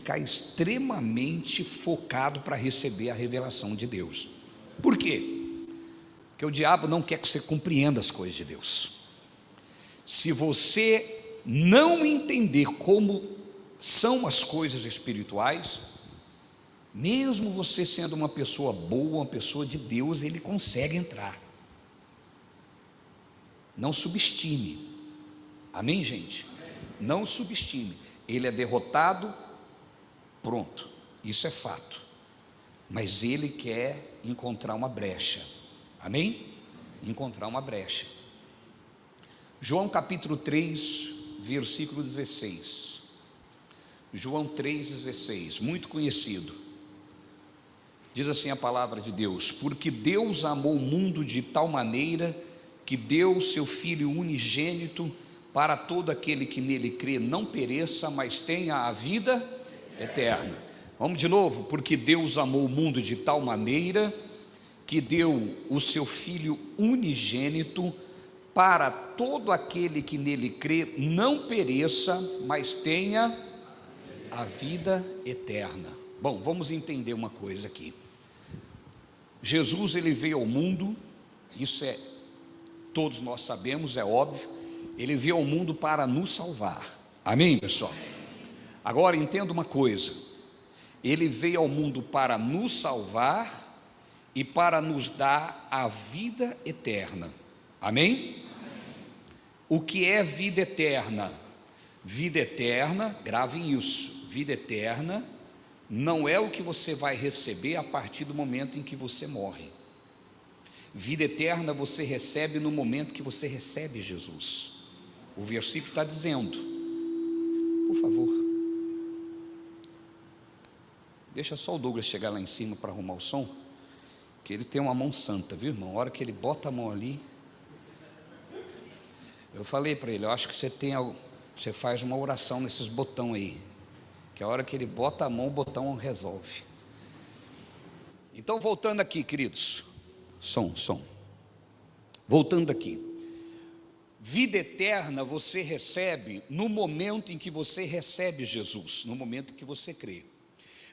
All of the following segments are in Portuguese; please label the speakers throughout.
Speaker 1: ficar extremamente focado para receber a revelação de Deus. Por quê? Porque o diabo não quer que você compreenda as coisas de Deus. Se você não entender como são as coisas espirituais, mesmo você sendo uma pessoa boa, uma pessoa de Deus, ele consegue entrar. Não subestime. Amém, gente? Não subestime. Ele é derrotado, pronto, isso é fato. Mas ele quer encontrar uma brecha. Amém? Encontrar uma brecha. João capítulo 3, versículo 16. João 3,16, muito conhecido. Diz assim a palavra de Deus: porque Deus amou o mundo de tal maneira que deu seu Filho unigênito, para todo aquele que nele crê não pereça, mas tenha a vida eterna. Vamos de novo. Porque Deus amou o mundo de tal maneira que deu o seu Filho unigênito, para todo aquele que nele crê não pereça, mas tenha a vida eterna. Bom, vamos entender uma coisa aqui. Jesus, ele veio ao mundo, isso é, todos nós sabemos, é óbvio, ele veio ao mundo para nos salvar. Amém, pessoal? Agora entenda uma coisa, ele veio ao mundo para nos salvar e para nos dar a vida eterna. Amém? O que é vida eterna? Vida eterna, gravem isso, vida eterna não é o que você vai receber a partir do momento em que você morre. Vida eterna você recebe no momento que você recebe Jesus. O versículo está dizendo, por favor, deixa só o Douglas chegar lá em cima para arrumar o som, que ele tem uma mão santa, viu, irmão? A hora que ele bota a mão ali, eu falei para ele, eu acho que você faz uma oração nesses botões aí, que a hora que ele bota a mão, o botão resolve. Então, voltando aqui, queridos, som, voltando aqui, vida eterna você recebe no momento em que você recebe Jesus, no momento em que você crê.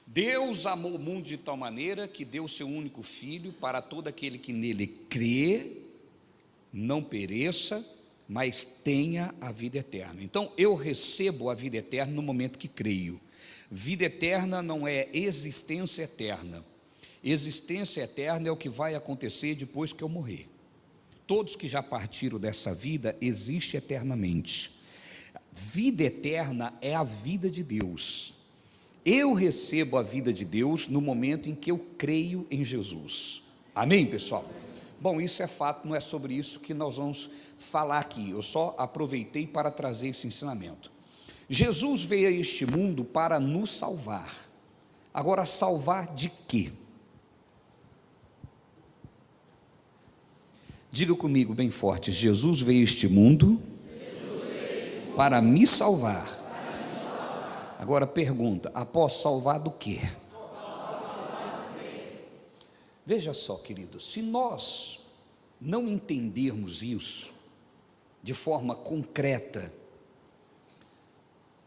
Speaker 1: Deus amou o mundo de tal maneira que deu o seu único Filho, para todo aquele que nele crê, não pereça, mas tenha a vida eterna. Então eu recebo a vida eterna no momento que creio. Vida eterna não é existência eterna. Existência eterna é o que vai acontecer depois que eu morrer. Todos que já partiram dessa vida existem eternamente. Vida eterna é a vida de Deus. Eu recebo a vida de Deus no momento em que eu creio em Jesus. Amém, pessoal? Bom, isso é fato, não é sobre isso que nós vamos falar aqui. Eu só aproveitei para trazer esse ensinamento. Jesus veio a este mundo para nos salvar. Agora, salvar de quê? Diga comigo bem forte: Jesus veio a este mundo para me salvar. Agora pergunta: após salvar do quê? Veja só, querido, se nós não entendermos isso de forma concreta,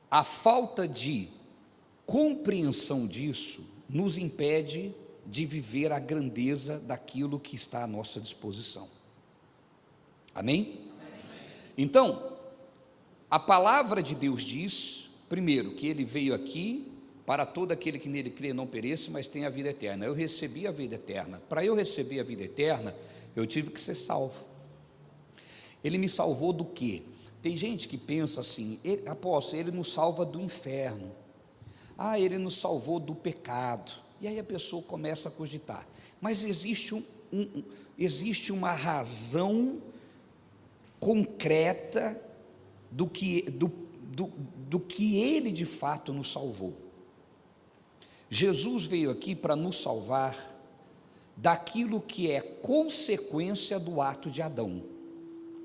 Speaker 1: a falta de compreensão disso nos impede de viver a grandeza daquilo que está à nossa disposição. Amém? Então, a palavra de Deus diz, primeiro, que ele veio aqui para todo aquele que nele crê não pereça, mas tenha a vida eterna. Eu recebi a vida eterna. Para eu receber a vida eterna, eu tive que ser salvo. Ele me salvou do quê? Tem gente que pensa assim: apóstolo, ele nos salva do inferno. Ele nos salvou do pecado. E aí a pessoa começa a cogitar. Mas existe uma razão concreta do que ele de fato nos salvou. Jesus veio aqui para nos salvar daquilo que é consequência do ato de Adão.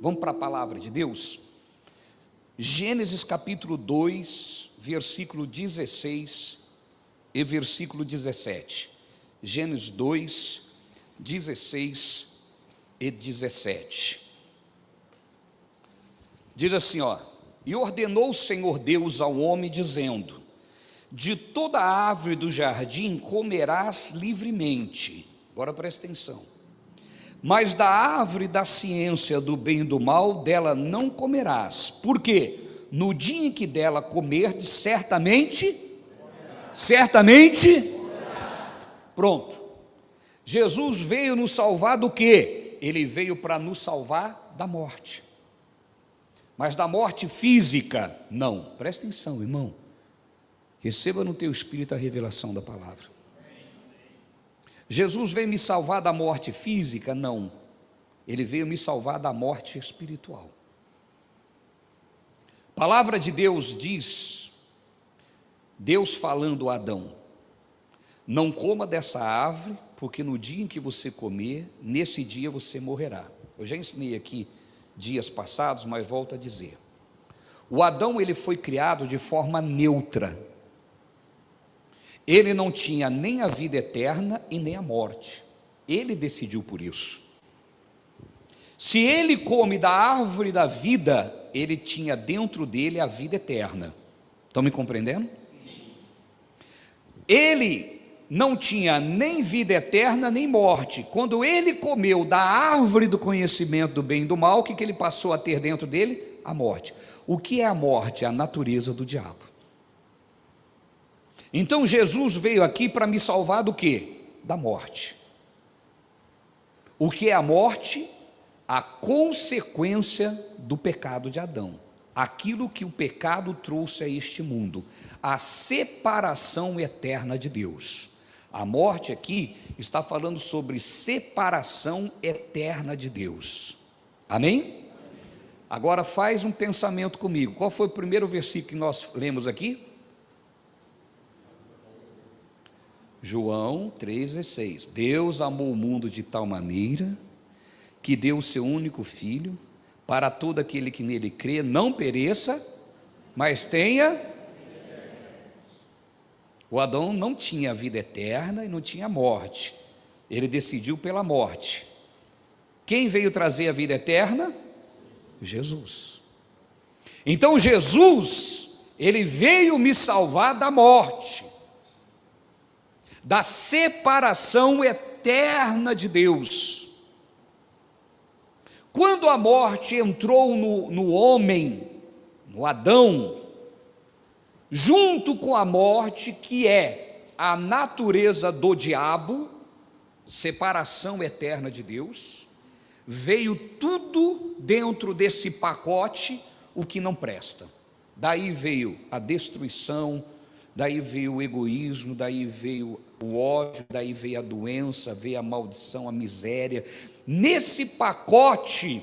Speaker 1: Vamos para a palavra de Deus? Gênesis capítulo 2, versículo 16 e versículo 17. Gênesis 2, 16 e 17. Diz assim, e ordenou o Senhor Deus ao homem, dizendo: de toda árvore do jardim comerás livremente. Agora presta atenção. Mas da árvore da ciência do bem e do mal, dela não comerás. Por quê? No dia em que dela comerdes, certamente, pronto. Jesus veio nos salvar do quê? Ele veio para nos salvar da morte. Mas da morte física, não. Presta atenção, irmão. Receba no teu espírito a revelação da palavra. Jesus veio me salvar da morte física? Não. Ele veio me salvar da morte espiritual. A palavra de Deus diz, Deus falando a Adão: não coma dessa árvore, porque no dia em que você comer, nesse dia você morrerá. Eu já ensinei aqui dias passados, mas volto a dizer. O Adão, ele foi criado de forma neutra. Ele não tinha nem a vida eterna e nem a morte. Ele decidiu por isso. Se ele come da árvore da vida, ele tinha dentro dele a vida eterna. Estão me compreendendo? Ele não tinha nem vida eterna nem morte. Quando ele comeu da árvore do conhecimento do bem e do mal, o que ele passou a ter dentro dele? A morte. O que é a morte? A natureza do diabo. Então Jesus veio aqui para me salvar do quê? Da morte. O que é a morte? A consequência do pecado de Adão. Aquilo que o pecado trouxe a este mundo. A separação eterna de Deus. A morte aqui está falando sobre separação eterna de Deus. Amém? Agora faz um pensamento comigo. Qual foi o primeiro versículo que nós lemos aqui? João 3,16. Deus amou o mundo de tal maneira que deu o seu único filho, para todo aquele que nele crê, não pereça, mas tenha. O Adão não tinha vida eterna e não tinha morte. Ele decidiu pela morte. Quem veio trazer a vida eterna? Jesus. Então Jesus, ele veio me salvar da morte, da separação eterna de Deus. Quando a morte entrou no homem, no Adão, junto com a morte, que é a natureza do diabo, separação eterna de Deus, veio tudo dentro desse pacote, o que não presta. Daí veio a destruição, daí veio o egoísmo, daí veio o ódio, daí veio a doença, veio a maldição, a miséria. Nesse pacote,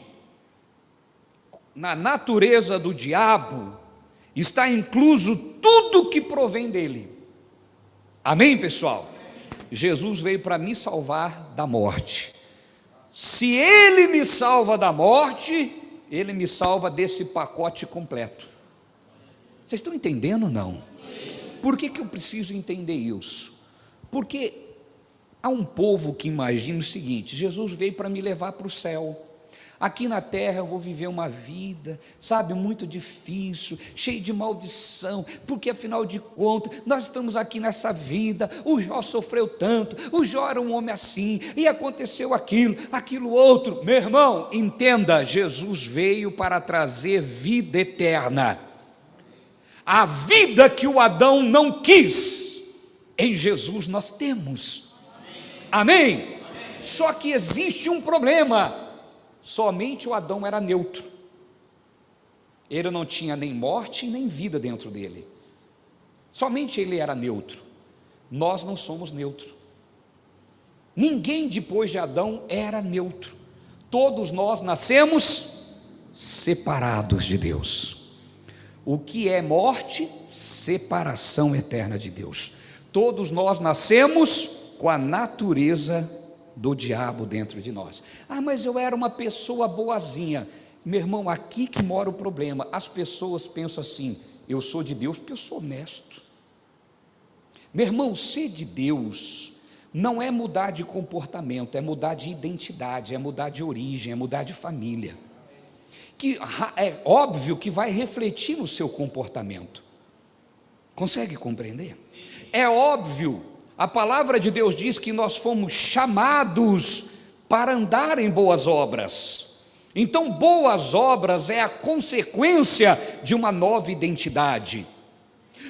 Speaker 1: na natureza do diabo, está incluso tudo que provém dele. Amém, pessoal? Jesus veio para me salvar da morte. Se ele me salva da morte, ele me salva desse pacote completo. Vocês estão entendendo ou não? Por que eu preciso entender isso? Porque há um povo que imagina o seguinte: Jesus veio para me levar para o céu. Aqui na terra eu vou viver uma vida, sabe, muito difícil, cheia de maldição, porque afinal de contas, nós estamos aqui nessa vida, o Jó sofreu tanto, o Jó era um homem assim, e aconteceu aquilo outro. Meu irmão, entenda, Jesus veio para trazer vida eterna. A vida que o Adão não quis, em Jesus nós temos. Amém? Amém? Só que existe um problema. Somente o Adão era neutro. Ele não tinha nem morte nem vida dentro dele. Somente ele era neutro. Nós não somos neutro. Ninguém depois de Adão era neutro. Todos nós nascemos separados de Deus. O que é morte? Separação eterna de Deus. Todos nós nascemos com a natureza do diabo dentro de nós. Ah, mas eu era uma pessoa boazinha. Meu irmão, aqui que mora o problema. As pessoas pensam assim: eu sou de Deus porque eu sou honesto. Meu irmão, ser de Deus não é mudar de comportamento, é mudar de identidade, é mudar de origem, é mudar de família. Que é óbvio que vai refletir no seu comportamento. Consegue compreender? É óbvio, a palavra de Deus diz que nós fomos chamados para andar em boas obras. Então, boas obras é a consequência de uma nova identidade.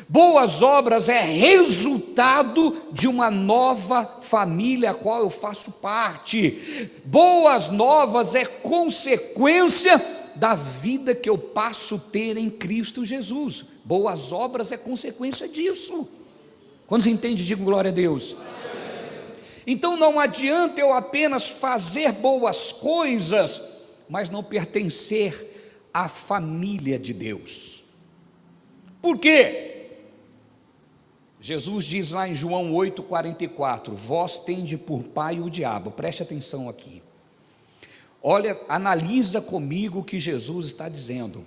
Speaker 1: Boas obras é resultado de uma nova família a qual eu faço parte. Boas novas é consequência da vida que eu passo a ter em Cristo Jesus. Boas obras é consequência disso. Quando você entende, digo glória a Deus. Então não adianta eu apenas fazer boas coisas, mas não pertencer à família de Deus. Por quê? Jesus diz lá em João 8,44: vós tendes por pai o diabo. Preste atenção aqui. Olha, analisa comigo o que Jesus está dizendo.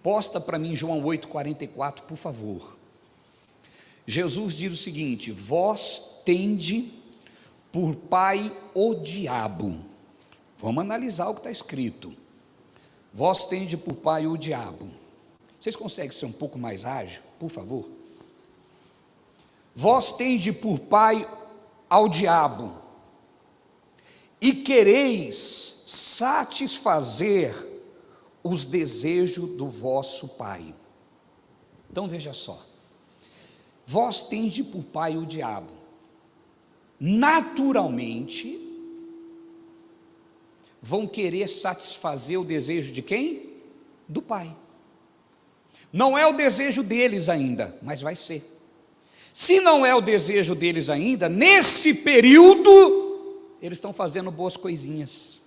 Speaker 1: Posta para mim João 8,44, por favor. Jesus diz o seguinte: vós tendes por pai o diabo. Vamos analisar o que está escrito. Vós tendes por pai o diabo. Vocês conseguem ser um pouco mais ágil, por favor? Vós tendes por pai ao diabo, e quereis satisfazer os desejos do vosso pai. Então veja só, vós tendes por pai o diabo. Naturalmente vão querer satisfazer o desejo de quem? Do pai. Não é o desejo deles ainda, mas vai ser. Se não é o desejo deles ainda, nesse período, eles estão fazendo boas coisinhas.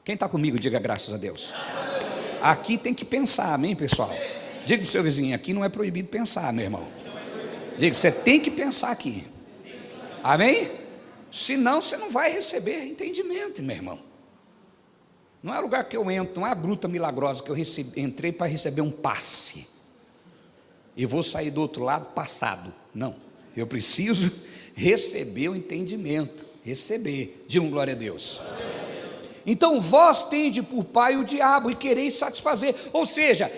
Speaker 1: Quem está comigo, diga graças a Deus. Aqui tem que pensar, amém, pessoal? Diga para o seu vizinho, aqui não é proibido pensar, meu irmão. Diga, você tem que pensar aqui. Amém? Senão você não vai receber entendimento, meu irmão. Não é lugar que eu entro, não é a gruta milagrosa que eu entrei para receber um passe e vou sair do outro lado passado. Não, eu preciso receber o entendimento, receber. Diga glória a Deus. Então vós tendes por pai o diabo e quereis satisfazer. Ou seja,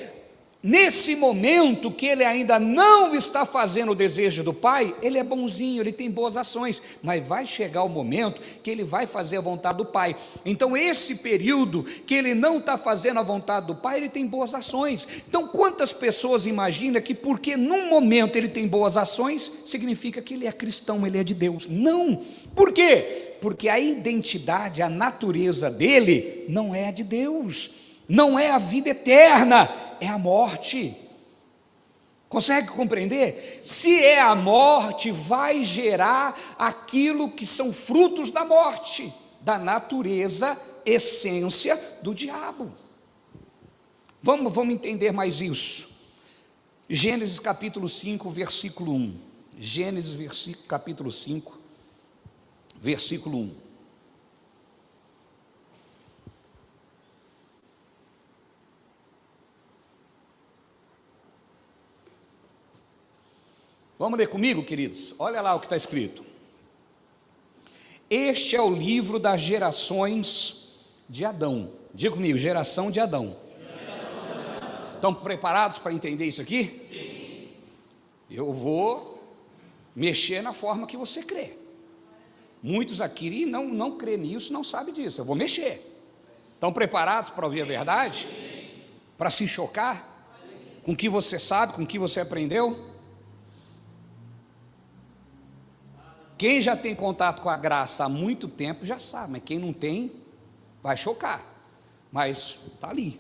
Speaker 1: nesse momento que ele ainda não está fazendo o desejo do pai, ele é bonzinho, ele tem boas ações, mas vai chegar o momento que ele vai fazer a vontade do pai. Então esse período que ele não está fazendo a vontade do pai, ele tem boas ações. Então quantas pessoas imaginam que porque num momento ele tem boas ações, significa que ele é cristão, ele é de Deus? Não. Por quê? Porque a identidade, a natureza dele não é a de Deus, não é a vida eterna, é a morte. Consegue compreender? Se é a morte, vai gerar aquilo que são frutos da morte, da natureza, essência do diabo. Vamos entender mais isso. Gênesis capítulo 5, versículo 1. Gênesis capítulo 5, versículo 1. Vamos ler comigo, queridos? Olha lá o que está escrito. Este é o livro das gerações de Adão. Diga comigo, geração de Adão. Estão preparados para entender isso aqui? Sim. Eu vou mexer na forma que você crê. Muitos aqui não crê nisso, não sabem disso. Eu vou mexer. Estão preparados para ouvir a verdade? Sim. Para se chocar? Sim. Com o que você sabe, com o que você aprendeu? Quem já tem contato com a graça há muito tempo já sabe, mas quem não tem, vai chocar. Mas está ali.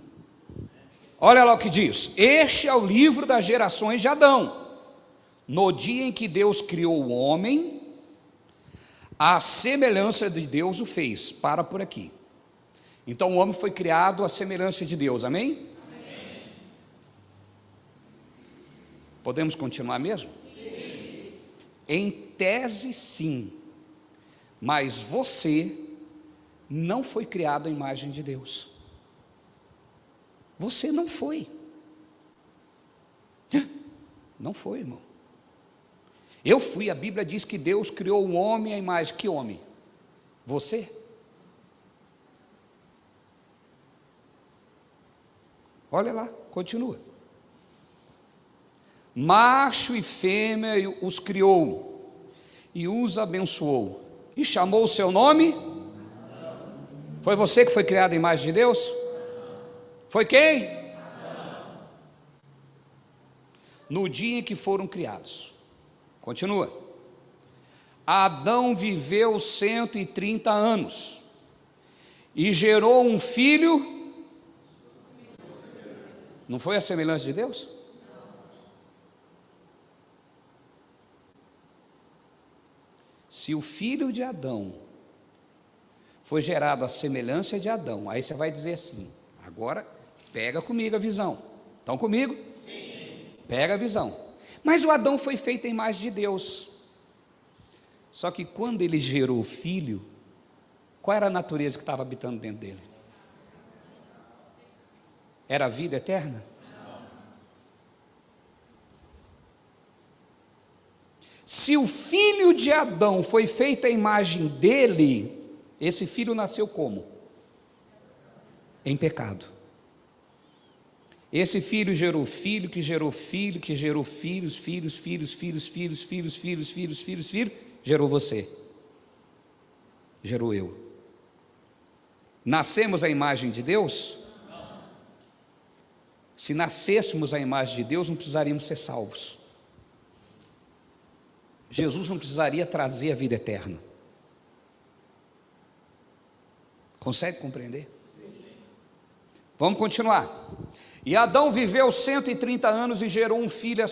Speaker 1: Olha lá o que diz. Este é o livro das gerações de Adão. No dia em que Deus criou o homem, a semelhança de Deus o fez. Para por aqui. Então o homem foi criado à semelhança de Deus, amém? Amém. Podemos continuar mesmo? Sim. Em tese, sim, mas você não foi criado à imagem de Deus. Você não foi. Não foi, irmão. Eu fui, a Bíblia diz que Deus criou o homem à imagem. Que homem? Você? Olha lá, continua. macho e fêmea os criou, e os abençoou, e chamou o seu nome. Foi você que foi criado à imagem de Deus? Foi quem? No dia em que foram criados. Continua. Adão viveu 130 anos, e gerou um filho. Não foi a semelhança de Deus? Se o filho de Adão foi gerado à semelhança de Adão, aí você vai dizer assim, agora pega comigo a visão. Estão comigo? Sim. Pega a visão. Mas o Adão foi feito à imagem de Deus. Só que quando ele gerou o filho, qual era a natureza que estava habitando dentro dele? Era a vida eterna? Se o filho de Adão foi feito à imagem dele, esse filho nasceu como? Em pecado. Esse filho gerou filho, que gerou filho, que gerou filhos, gerou você, gerou eu. Nascemos à imagem de Deus? Se nascêssemos à imagem de Deus, não precisaríamos ser salvos. Jesus não precisaria trazer a vida eterna. Consegue compreender? Vamos continuar. E Adão viveu 130 anos e gerou um filho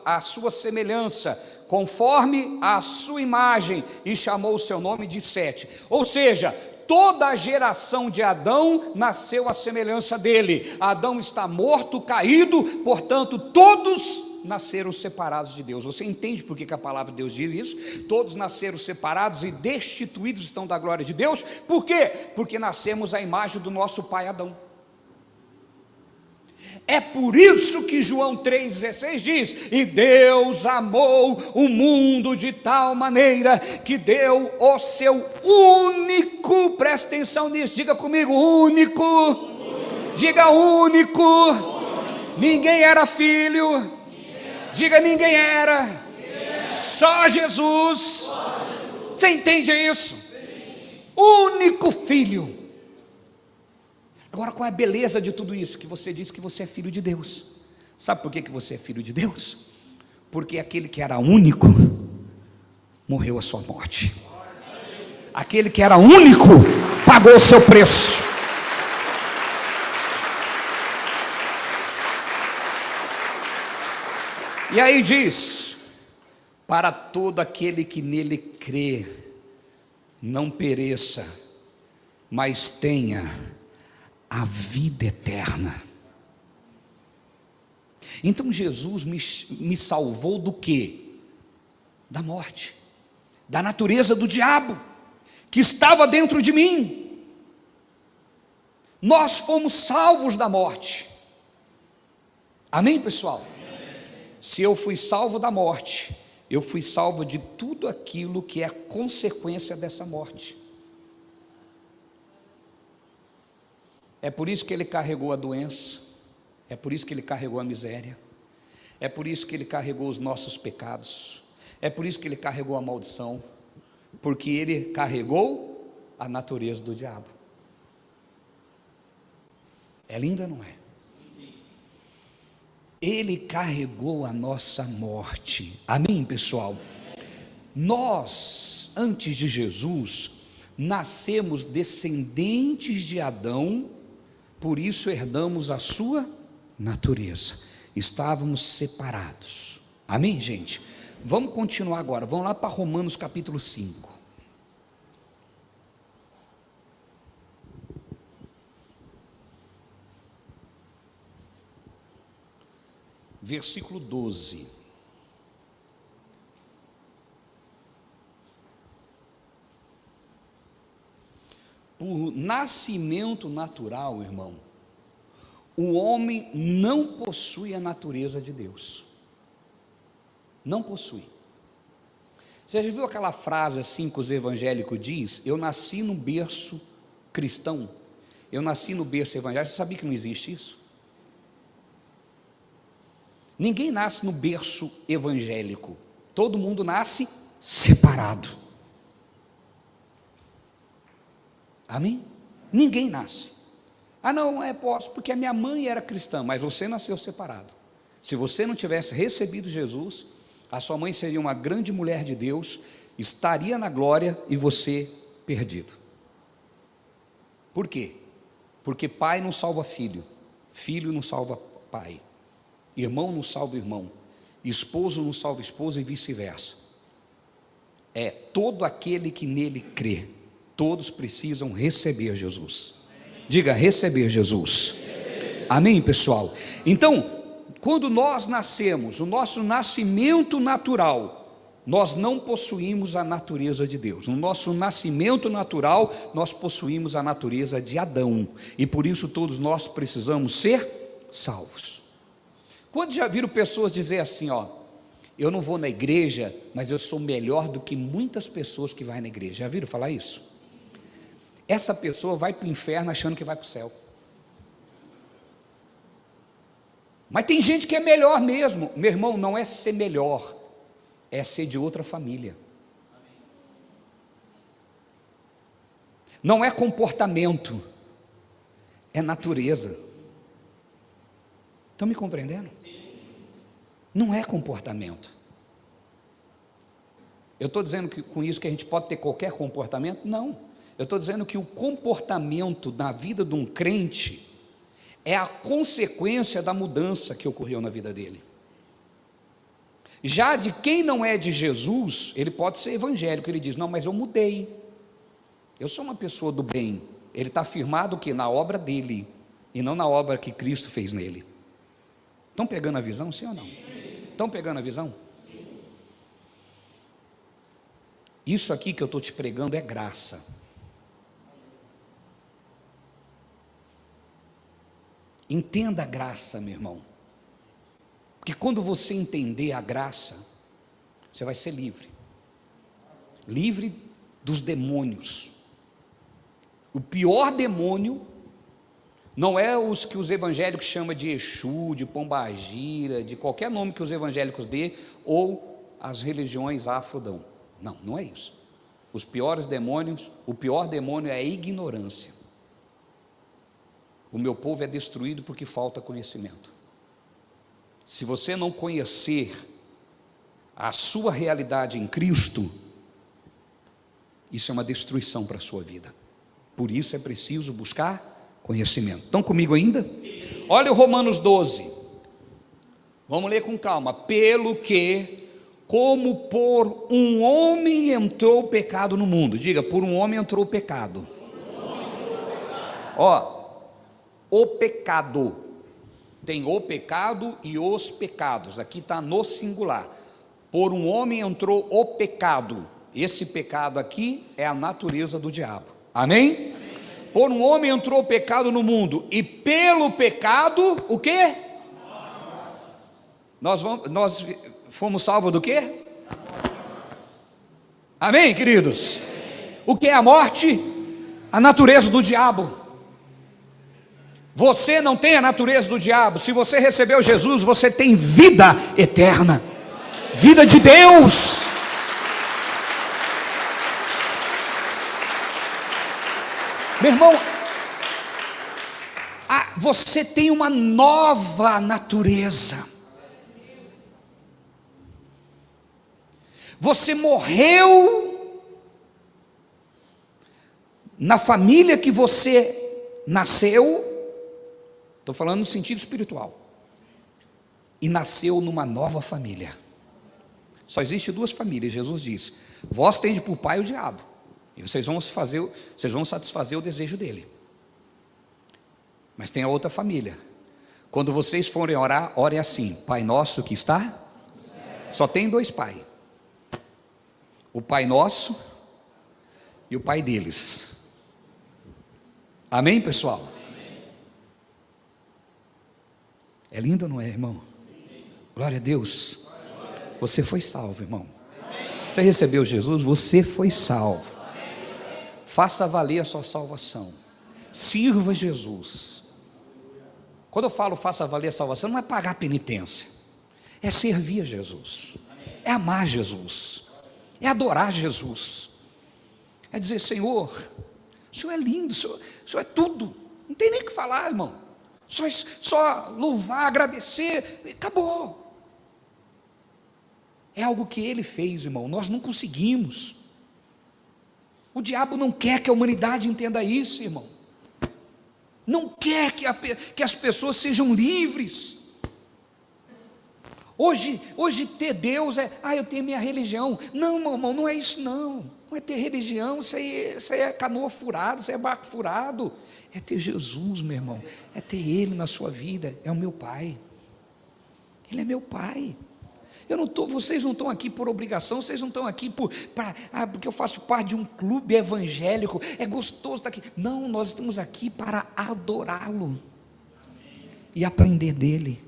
Speaker 1: à sua semelhança, conforme a sua imagem, e chamou o seu nome de Sete. Ou seja, toda a geração de Adão nasceu à semelhança dele. Adão está morto, caído, portanto todos nasceram separados de Deus. Você entende por que a palavra de Deus diz isso? Todos nasceram separados e destituídos estão da glória de Deus. Por quê? Porque nascemos à imagem do nosso pai Adão. É por isso que João 3,16 diz: e Deus amou o mundo de tal maneira que deu o seu único, presta atenção nisso, diga comigo, único, diga único, ninguém era filho, diga ninguém era, só Jesus. Você entende isso? Único filho. Agora, qual é a beleza de tudo isso? Que você diz que você é filho de Deus. Sabe por que você é filho de Deus? Porque aquele que era único morreu a sua morte. Aquele que era único pagou o seu preço. E aí diz: para todo aquele que nele crê, não pereça, mas tenha a vida eterna. Então Jesus me salvou do quê? Da morte, da natureza do diabo, que estava dentro de mim. Nós fomos salvos da morte. Amém, pessoal? Se eu fui salvo da morte, eu fui salvo de tudo aquilo que é consequência dessa morte. É por isso que ele carregou a doença, é por isso que ele carregou a miséria, é por isso que ele carregou os nossos pecados, é por isso que ele carregou a maldição, porque ele carregou a natureza do diabo. É lindo ou não é? Ele carregou a nossa morte. Amém, pessoal? Nós, antes de Jesus, nascemos descendentes de Adão, por isso herdamos a sua natureza. Estávamos separados. Amém, gente? Vamos continuar agora. Vamos lá para Romanos capítulo 5. Versículo 12. Por nascimento natural, irmão, o homem não possui a natureza de Deus. Não possui. Você já viu aquela frase assim que os evangélicos dizem? Eu nasci no berço cristão, eu nasci no berço evangélico. Você sabia que não existe isso? Ninguém nasce no berço evangélico. Todo mundo nasce separado. Amém? Ninguém nasce. Ah, não, posso, porque a minha mãe era cristã, mas você nasceu separado. Se você não tivesse recebido Jesus, a sua mãe seria uma grande mulher de Deus, estaria na glória e você perdido. Por quê? Porque pai não salva filho, filho não salva pai, irmão não salva irmão, esposo não salva esposa e vice-versa. É todo aquele que nele crê. Todos precisam receber Jesus. Diga, receber Jesus. Amém, pessoal? Então, quando nós nascemos, o nosso nascimento natural, nós não possuímos a natureza de Deus. No nosso nascimento natural, nós possuímos a natureza de Adão. E por isso todos nós precisamos ser salvos. Quando já viram pessoas dizer assim, eu não vou na igreja, mas eu sou melhor do que muitas pessoas que vão na igreja. Já viram falar isso? Essa pessoa vai para o inferno achando que vai para o céu. Mas tem gente que é melhor mesmo. Meu irmão, não é ser melhor, é ser de outra família. Não é comportamento, é natureza. Estão me compreendendo? Não é comportamento. Eu estou dizendo que com isso que a gente pode ter qualquer comportamento? Não. Eu estou dizendo que o comportamento na vida de um crente é a consequência da mudança que ocorreu na vida dele. Já de quem não é de Jesus, ele pode ser evangélico, ele diz, não, mas eu mudei, eu sou uma pessoa do bem. Ele está firmado que na obra dele, e não na obra que Cristo fez nele. Estão pegando a visão, sim ou não? Estão pegando a visão? Isso aqui que eu estou te pregando é graça. Entenda a graça, meu irmão, porque quando você entender a graça, você vai ser livre, livre dos demônios. O pior demônio não é os que os evangélicos chamam de Exu, de Pombagira, de qualquer nome que os evangélicos dê, ou as religiões afrodão. Não, não é isso. Os piores demônios, o pior demônio é a ignorância. O meu povo é destruído porque falta conhecimento. Se você não conhecer a sua realidade em Cristo, isso é uma destruição para a sua vida. Por isso é preciso buscar conhecimento. Estão comigo ainda? Olha o Romanos 12. Vamos ler com calma. Pelo que, como por um homem entrou o pecado no mundo. Diga, por um homem entrou o pecado. O pecado, tem o pecado e os pecados, aqui está no singular. Por um homem entrou o pecado, esse pecado aqui é a natureza do diabo, amém? Por um homem entrou o pecado no mundo, e pelo pecado, o quê? Nós fomos salvos do quê? Amém, queridos? O que é a morte? A natureza do diabo. Você não tem a natureza do diabo. Se você recebeu Jesus, você tem vida eterna, vida de Deus. Meu irmão, você tem uma nova natureza. Você morreu na família que você nasceu. Estou falando no sentido espiritual. E nasceu numa nova família. Só existe duas famílias. Jesus disse: vós tendes por pai o diabo, e vocês vão satisfazer o desejo dele. Mas tem a outra família. Quando vocês forem orar, orem assim: Pai nosso que está. Só tem dois pais: o Pai nosso e o Pai deles. Amém, pessoal? É lindo, não é, irmão? Glória a Deus. Você foi salvo, irmão. Você recebeu Jesus, você foi salvo. Faça valer a sua salvação. Sirva Jesus. Quando eu falo faça valer a salvação, não é pagar penitência. é servir a Jesus, é amar Jesus, é adorar Jesus, é dizer: Senhor, o Senhor é lindo, o Senhor é tudo, não tem nem o que falar, irmão, só louvar, agradecer, acabou. É algo que Ele fez, irmão, nós não conseguimos. O diabo não quer que a humanidade entenda isso, irmão, não quer que as pessoas sejam livres. Hoje ter Deus eu tenho minha religião. Não, meu irmão, não é isso não é ter religião, isso aí é canoa furada, isso aí é barco furado. É ter Jesus, meu irmão, é ter Ele na sua vida. É o meu Pai, Ele é meu Pai. Vocês não estão aqui por obrigação, vocês não estão aqui porque eu faço parte de um clube evangélico, é gostoso estar aqui. Não, nós estamos aqui para adorá-lo e aprender dele,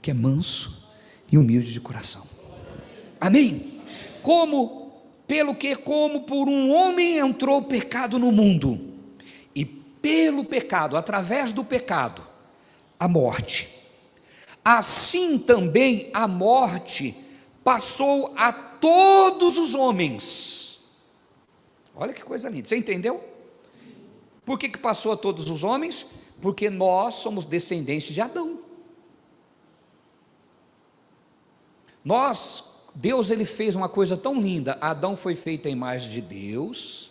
Speaker 1: que é manso e humilde de coração. Amém? Como por um homem entrou o pecado no mundo, e pelo pecado, através do pecado, a morte, assim também a morte passou a todos os homens. Olha que coisa linda, você entendeu? Por que passou a todos os homens? Porque nós somos descendentes de Adão. Deus ele fez uma coisa tão linda. Adão foi feito à imagem de Deus.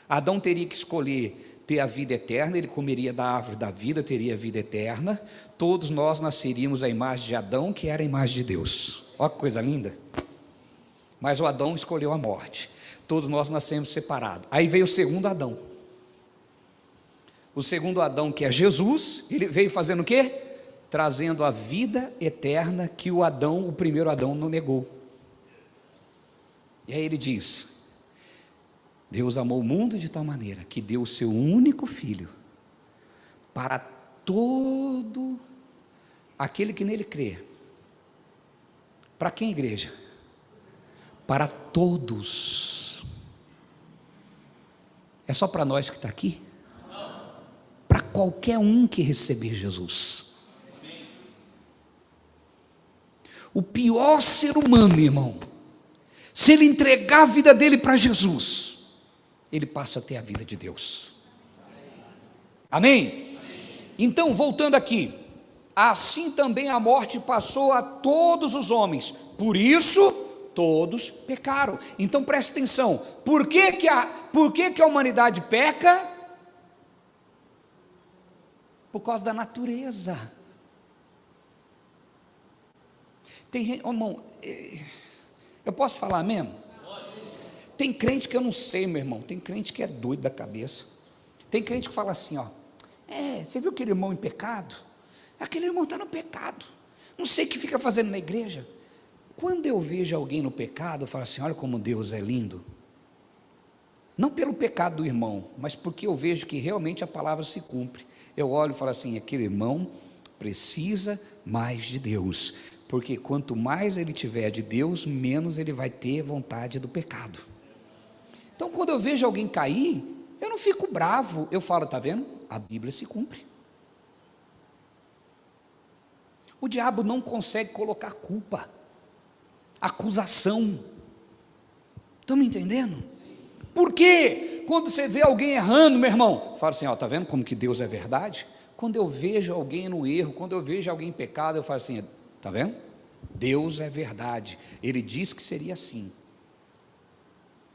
Speaker 1: Adão teria que escolher ter a vida eterna, ele comeria da árvore da vida, teria a vida eterna. Todos nós nasceríamos à imagem de Adão, que era a imagem de Deus. Olha que coisa linda. Mas o Adão escolheu a morte. Todos nós nascemos separados. Aí veio o segundo Adão. O segundo Adão, que é Jesus, ele veio fazendo o quê? Trazendo a vida eterna que o primeiro Adão não negou. E aí ele diz: Deus amou o mundo de tal maneira que deu o seu único filho para todo aquele que nele crê. Para quem, igreja? Para todos. É só para nós que está aqui? Para qualquer um que receber Jesus. O pior ser humano, irmão, se ele entregar a vida dele para Jesus, ele passa a ter a vida de Deus. Amém? Então, voltando aqui, assim também a morte passou a todos os homens, por isso todos pecaram. Então preste atenção, por que a humanidade peca? Por causa da natureza. Tem gente, irmão, eu posso falar mesmo? Tem crente que eu não sei, meu irmão, tem crente que é doido da cabeça. Tem crente que fala assim, você viu aquele irmão em pecado? Aquele irmão está no pecado, não sei o que fica fazendo na igreja. Quando eu vejo alguém no pecado, eu falo assim: olha como Deus é lindo. Não pelo pecado do irmão, mas porque eu vejo que realmente a palavra se cumpre. Eu olho e falo assim: aquele irmão precisa mais de Deus, porque quanto mais ele tiver de Deus, menos ele vai ter vontade do pecado. Então, quando eu vejo alguém cair, eu não fico bravo, eu falo: está vendo? A Bíblia se cumpre. O diabo não consegue colocar culpa, acusação. Estão me entendendo? Por quê? Quando você vê alguém errando, meu irmão, fala assim: está vendo como que Deus é verdade? Quando eu vejo alguém no erro, quando eu vejo alguém em pecado, eu falo assim: está vendo? Deus é verdade, Ele disse que seria assim,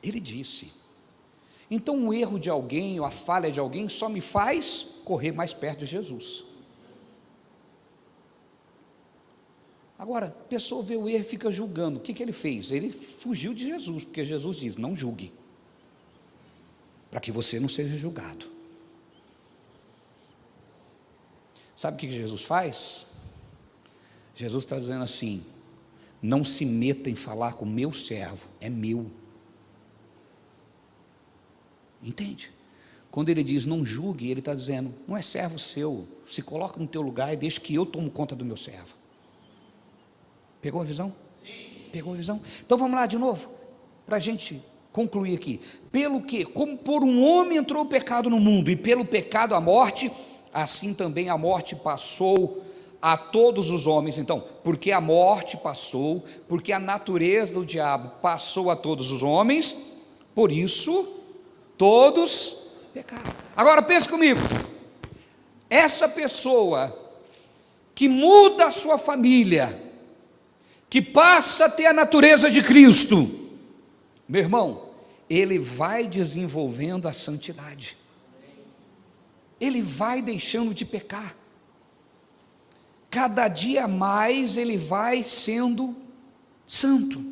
Speaker 1: Ele disse. Então o erro de alguém, ou a falha de alguém, só me faz correr mais perto de Jesus. Agora, a pessoa vê o erro e fica julgando. O que ele fez? Ele fugiu de Jesus, porque Jesus diz: não julgue, para que você não seja julgado. Sabe o que Jesus faz? Jesus está dizendo assim: não se meta em falar com o meu servo, é meu. Entende? Quando ele diz não julgue, ele está dizendo: não é servo seu, se coloca no teu lugar e deixa que eu tomo conta do meu servo. Pegou a visão? Sim. Pegou a visão? Então vamos lá de novo, para a gente concluir aqui. Pelo que, como por um homem entrou o pecado no mundo, e pelo pecado a morte, assim também a morte passou a todos os homens. Então, porque a morte passou, porque a natureza do diabo passou a todos os homens, por isso todos pecaram. Agora pense comigo, essa pessoa que muda a sua família, que passa a ter a natureza de Cristo, meu irmão, ele vai desenvolvendo a santidade, ele vai deixando de pecar, cada dia mais ele vai sendo santo.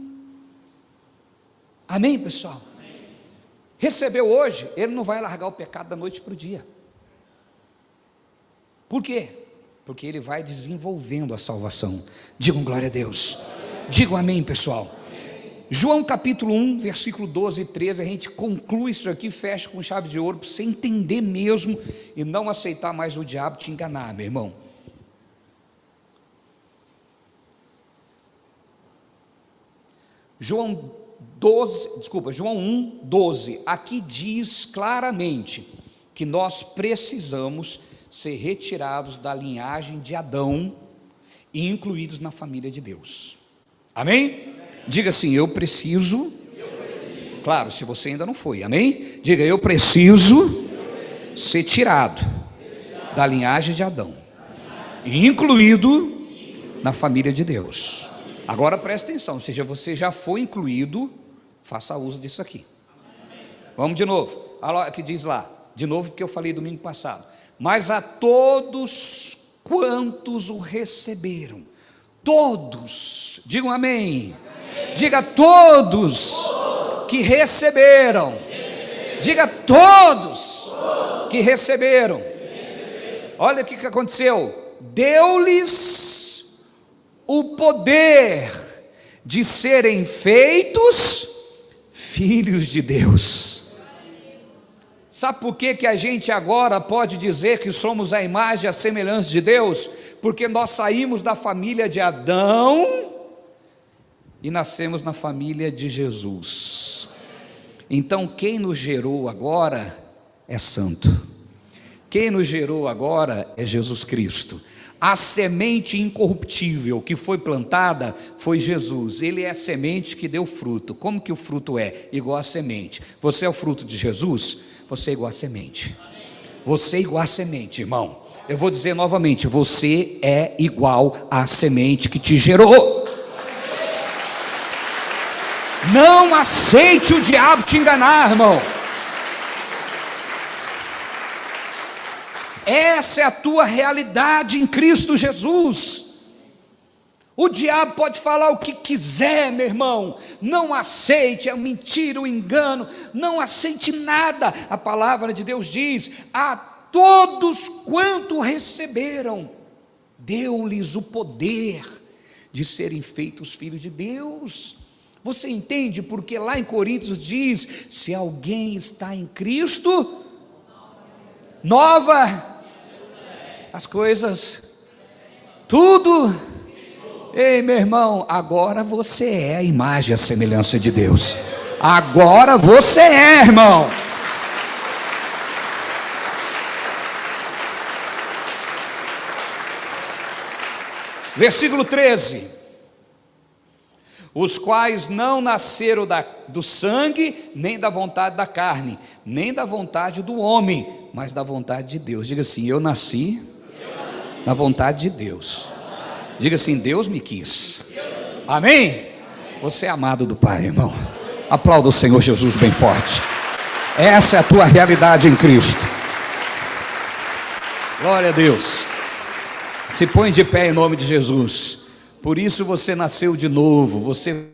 Speaker 1: Amém, pessoal? Amém. Recebeu hoje, ele não vai largar o pecado da noite para o dia. Por quê? Porque ele vai desenvolvendo a salvação. Digam glória a Deus. Digam amém, pessoal. João capítulo 1, versículo 12 e 13, a gente conclui isso aqui, fecha com chave de ouro, para você entender mesmo e não aceitar mais o diabo te enganar, meu irmão. João 1, 12, aqui diz claramente que nós precisamos ser retirados da linhagem de Adão e incluídos na família de Deus. Amém? Diga assim, eu preciso. Claro, se você ainda não foi, amém? Diga, eu preciso ser tirado da linhagem de Adão e incluído na família de Deus. Agora presta atenção, ou seja, você já foi incluído, faça uso disso aqui. Vamos de novo, olha o que diz lá, de novo porque eu falei domingo passado. Mas a todos quantos o receberam, todos, digam amém. Diga todos que receberam. Diga todos que receberam. Olha o que aconteceu. Deu-lhes o poder de serem feitos filhos de Deus. Sabe por que a gente agora pode dizer que somos a imagem e a semelhança de Deus? Porque nós saímos da família de Adão e nascemos na família de Jesus. Então quem nos gerou agora é santo. Quem nos gerou agora é Jesus Cristo. A semente incorruptível que foi plantada foi Jesus. Ele é a semente que deu fruto. Como que o fruto é? Igual a semente. Você é o fruto de Jesus? Você é igual a semente. Você é igual a semente, irmão. Eu vou dizer novamente, você é igual à semente que te gerou. Não aceite o diabo te enganar, irmão. Essa é a tua realidade em Cristo Jesus. O diabo pode falar o que quiser, meu irmão. Não aceite, é mentira, um engano. Não aceite nada. A palavra de Deus diz: a todos quanto receberam, deu-lhes o poder de serem feitos filhos de Deus. Você entende? Porque lá em Coríntios diz: se alguém está em Cristo, nova as coisas, tudo. Ei, meu irmão, agora você é a imagem e a semelhança de Deus. Agora você é, irmão. Versículo 13: os quais não nasceram do sangue, nem da vontade da carne, nem da vontade do homem, mas da vontade de Deus. Diga assim, eu nasci na vontade de Deus. Diga assim, Deus me quis. Amém? Você é amado do Pai, irmão. Aplauda o Senhor Jesus bem forte. Essa é a tua realidade em Cristo. Glória a Deus. Se põe de pé em nome de Jesus. Por isso você nasceu de novo, você